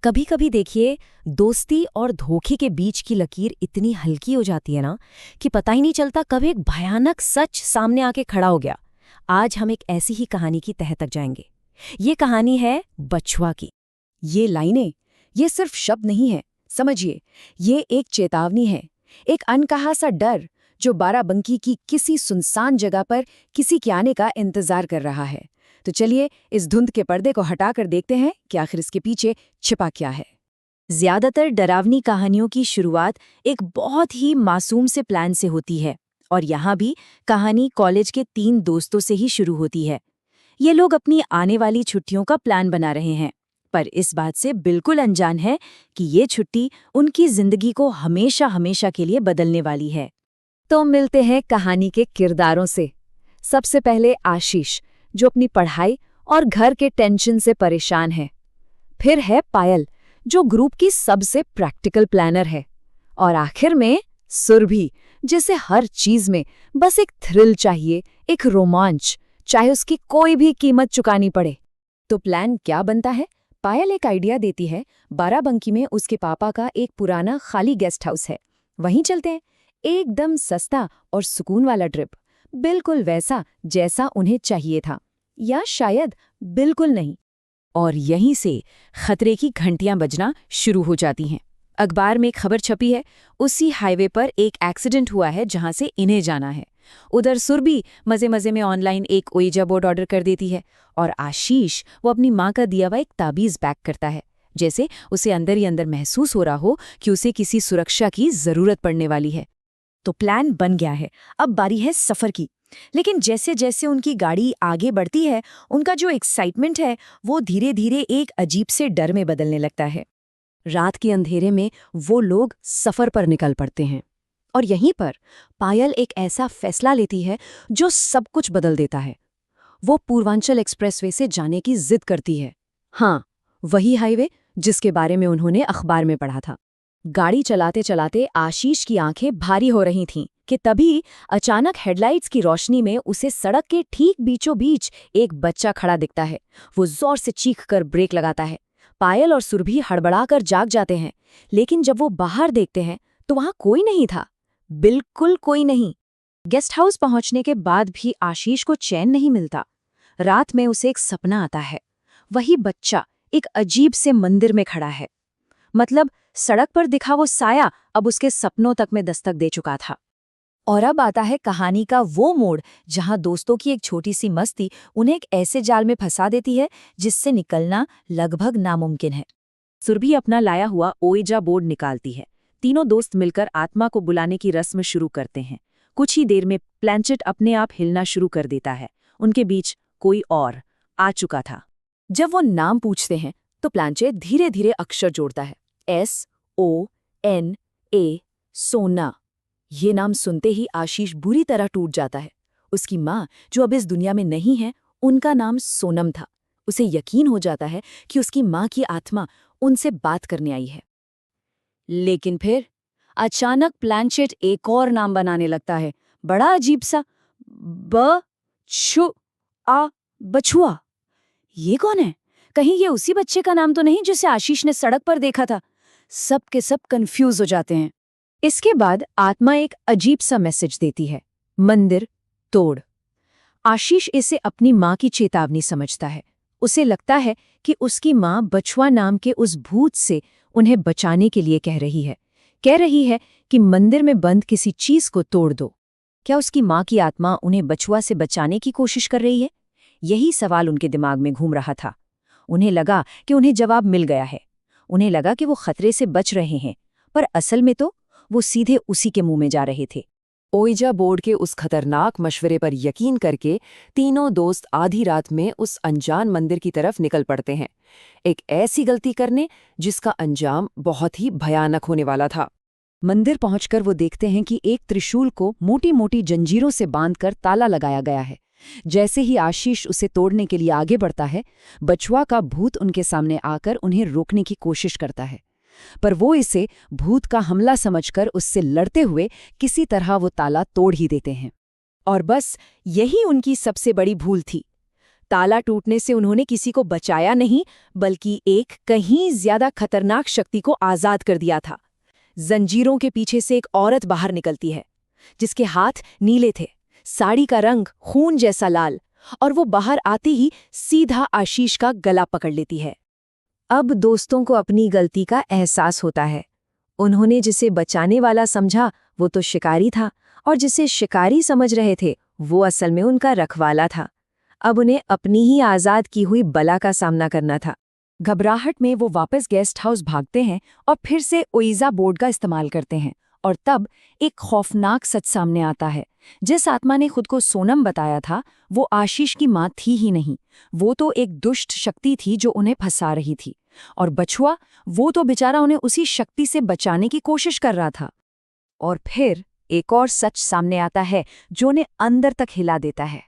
कभी कभी देखिए, दोस्ती और धोखे के बीच की लकीर इतनी हल्की हो जाती है ना कि पता ही नहीं चलता कब एक भयानक सच सामने आके खड़ा हो गया। आज हम एक ऐसी ही कहानी की तह तक जाएंगे। ये कहानी है बछुआ की। ये लाइनें, ये सिर्फ शब्द नहीं है, समझिए, ये एक चेतावनी है, एक अनकहा सा डर जो बाराबंकी की किसी सुनसान जगह पर किसी के आने का इंतजार कर रहा है। तो चलिए इस धुंध के पर्दे को हटाकर देखते हैं कि आखिर इसके पीछे छिपा क्या है। ज्यादातर डरावनी कहानियों की शुरुआत एक बहुत ही मासूम से प्लान से होती है, और यहाँ भी कहानी कॉलेज के 3 दोस्तों से ही शुरू होती है। ये लोग अपनी आने वाली छुट्टियों का प्लान बना रहे हैं, पर इस बात से बिल्कुल अनजान है कि ये छुट्टी उनकी जिंदगी को हमेशा हमेशा के लिए बदलने वाली है। तो मिलते हैं कहानी के किरदारों से। सबसे पहले आशीष, जो अपनी पढ़ाई और घर के टेंशन से परेशान है। फिर है पायल, जो ग्रुप की सबसे प्रैक्टिकल प्लानर है। और आखिर में सुरभि, जिसे हर चीज में बस एक थ्रिल चाहिए, एक रोमांच, चाहे उसकी कोई भी कीमत चुकानी पड़े। तो प्लान क्या बनता है? पायल एक आइडिया देती है, बाराबंकी में उसके पापा का एक पुराना खाली गेस्ट हाउस है, वहीं चलते हैं। एकदम सस्ता और सुकून वाला ट्रिप, बिल्कुल वैसा जैसा उन्हें चाहिए था, या शायद बिल्कुल नहीं। और यहीं से खतरे की घंटियां बजना शुरू हो जाती हैं। अखबार में खबर छपी है, उसी हाईवे पर एक एक्सीडेंट हुआ है जहां से इन्हें जाना है। उधर सुरभि मजे मजे में ऑनलाइन एक ओइजा बोर्ड ऑर्डर कर देती है, और आशीष वो अपनी माँ का दिया हुआ एक ताबीज पैक करता है, जैसे उसे अंदर ही अंदर महसूस हो रहा हो कि उसे किसी सुरक्षा की जरूरत पड़ने वाली है। तो प्लान बन गया है, अब बारी है सफर की। लेकिन जैसे जैसे उनकी गाड़ी आगे बढ़ती है, उनका जो एक्साइटमेंट है वो धीरे धीरे एक अजीब से डर में बदलने लगता है। रात के अंधेरे में वो लोग सफर पर निकल पड़ते हैं, और यहीं पर पायल एक ऐसा फैसला लेती है जो सब कुछ बदल देता है। वो पूर्वांचल एक्सप्रेसवे से जाने की जिद करती है। हाँ, वही हाईवे जिसके बारे में उन्होंने अखबार में पढ़ा था। गाड़ी चलाते चलाते आशीष की आंखें भारी हो रही थीं कि तभी अचानक हेडलाइट्स की रोशनी में उसे सड़क के ठीक बीचों बीच एक बच्चा खड़ा दिखता है। वो जोर से चीखकर ब्रेक लगाता है। पायल और सुरभि हड़बड़ाकर जाग जाते हैं, लेकिन जब वो बाहर देखते हैं तो वहां कोई नहीं था, बिल्कुल कोई नहीं। गेस्ट हाउस पहुंचने के बाद भी आशीष को चैन नहीं मिलता। रात में उसे एक सपना आता है। वही बच्चा एक अजीब से मंदिर में खड़ा है। मतलब सड़क पर दिखा वो साया अब उसके सपनों तक में दस्तक दे चुका था। और अब आता है कहानी का वो मोड़ जहां दोस्तों की एक छोटी सी मस्ती उन्हें एक ऐसे जाल में फंसा देती है जिससे निकलना लगभग नामुमकिन है। सुरभि अपना लाया हुआ ओइजा बोर्ड निकालती है। तीनों दोस्त मिलकर आत्मा को बुलाने की रस्म शुरू करते हैं। कुछ ही देर में प्लैंचेट अपने आप हिलना शुरू कर देता है। उनके बीच कोई और आ चुका था। जब वो नाम पूछते हैं तो प्लैंचेट धीरे धीरे अक्षर जोड़ता है, SONA, सोना। ये नाम सुनते ही आशीष बुरी तरह टूट जाता है। उसकी माँ, जो अब इस दुनिया में नहीं है, उनका नाम सोनम था। उसे यकीन हो जाता है कि उसकी माँ की आत्मा उनसे बात करने आई है। लेकिन फिर अचानक प्लैंचेट एक और नाम बनाने लगता है, बड़ा अजीब सा, बछुआ। ये कौन है? कहीं ये उसी बच्चे का नाम तो नहीं जिसे आशीष ने सड़क पर देखा था? सब के सब कंफ्यूज हो जाते हैं। इसके बाद आत्मा एक अजीब सा मैसेज देती है, मंदिर तोड़। आशीष इसे अपनी माँ की चेतावनी समझता है। उसे लगता है कि उसकी माँ बछुआ नाम के उस भूत से उन्हें बचाने के लिए कह रही है कि मंदिर में बंद किसी चीज को तोड़ दो। क्या उसकी माँ की आत्मा उन्हें बछुआ से बचाने की कोशिश कर रही है? यही सवाल उनके दिमाग में घूम रहा था। उन्हें लगा कि उन्हें जवाब मिल गया है। उन्हें लगा कि वो खतरे से बच रहे हैं, पर असल में तो वो सीधे उसी के मुंह में जा रहे थे। ओइजा बोर्ड के उस खतरनाक मशवरे पर यकीन करके तीनों दोस्त आधी रात में उस अनजान मंदिर की तरफ निकल पड़ते हैं, एक ऐसी गलती करने जिसका अंजाम बहुत ही भयानक होने वाला था। मंदिर पहुंचकर वो देखते हैं कि एक त्रिशूल को मोटी मोटी जंजीरों से बांधकर ताला लगाया गया है। जैसे ही आशीष उसे तोड़ने के लिए आगे बढ़ता है, बछुआ का भूत उनके सामने आकर उन्हें रोकने की कोशिश करता है, पर वो इसे भूत का हमला समझकर उससे लड़ते हुए किसी तरह वो ताला तोड़ ही देते हैं। और बस यही उनकी सबसे बड़ी भूल थी। ताला टूटने से उन्होंने किसी को बचाया नहीं, बल्कि एक कहीं ज्यादा खतरनाक शक्ति को आजाद कर दिया था। जंजीरों के पीछे से एक औरत बाहर निकलती है, जिसके हाथ नीले थे, साड़ी का रंग खून जैसा लाल, और वो बाहर आते ही सीधा आशीष का गला पकड़ लेती है। अब दोस्तों को अपनी गलती का एहसास होता है। उन्होंने जिसे बचाने वाला समझा वो तो शिकारी था, और जिसे शिकारी समझ रहे थे वो असल में उनका रखवाला था। अब उन्हें अपनी ही आज़ाद की हुई बला का सामना करना था। घबराहट में वो वापस गेस्ट हाउस भागते हैं और फिर से ओइजा बोर्ड का इस्तेमाल करते हैं, और तब एक खौफनाक सच सामने आता है। जिस आत्मा ने खुद को सोनम बताया था वो आशीष की माँ थी ही नहीं, वो तो एक दुष्ट शक्ति थी जो उन्हें फंसा रही थी। और बछुआ, वो तो बेचारा उन्हें उसी शक्ति से बचाने की कोशिश कर रहा था। और फिर एक और सच सामने आता है जो उन्हें अंदर तक हिला देता है।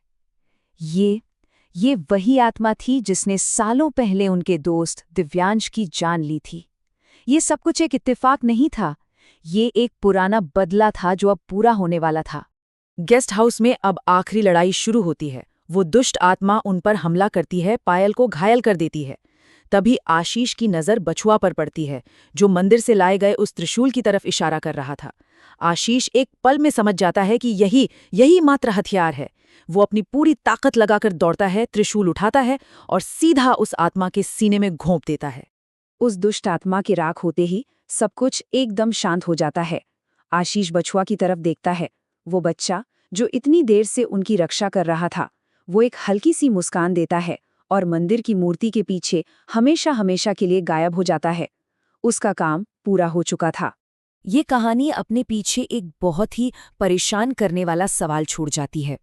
ये वही आत्मा थी जिसने सालों पहले उनके दोस्त दिव्यांश की जान ली थी। ये सब कुछ एक इत्तेफाक नहीं था, ये एक पुराना बदला था जो अब पूरा होने वाला था। गेस्ट हाउस में अब आखिरी लड़ाई शुरू होती है। वो दुष्ट आत्मा उन पर हमला करती है, पायल को घायल कर देती है। तभी आशीष की नज़र बछुआ पर पड़ती है, जो मंदिर से लाए गए उस त्रिशूल की तरफ इशारा कर रहा था। आशीष एक पल में समझ जाता है कि यही मात्र हथियार है। वो अपनी पूरी ताकत लगाकर दौड़ता है, त्रिशूल उठाता है और सीधा उस आत्मा के सीने में घोंप देता है। उस दुष्ट आत्मा की राख होते ही सब कुछ एकदम शांत हो जाता है। आशीष बछुआ की तरफ देखता है। वो बच्चा जो इतनी देर से उनकी रक्षा कर रहा था, वो एक हल्की सी मुस्कान देता है और मंदिर की मूर्ति के पीछे हमेशा हमेशा के लिए गायब हो जाता है। उसका काम पूरा हो चुका था। ये कहानी अपने पीछे एक बहुत ही परेशान करने वाला सवाल छोड़ जाती है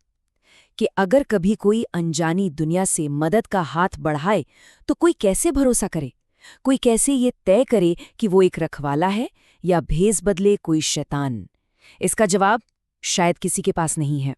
कि अगर कभी कोई अनजानी दुनिया से मदद का हाथ बढ़ाए तो कोई कैसे भरोसा करे, कोई कैसे ये तय करे कि वो एक रखवाला है या भेस बदले कोई शैतान। इसका जवाब शायद किसी के पास नहीं है।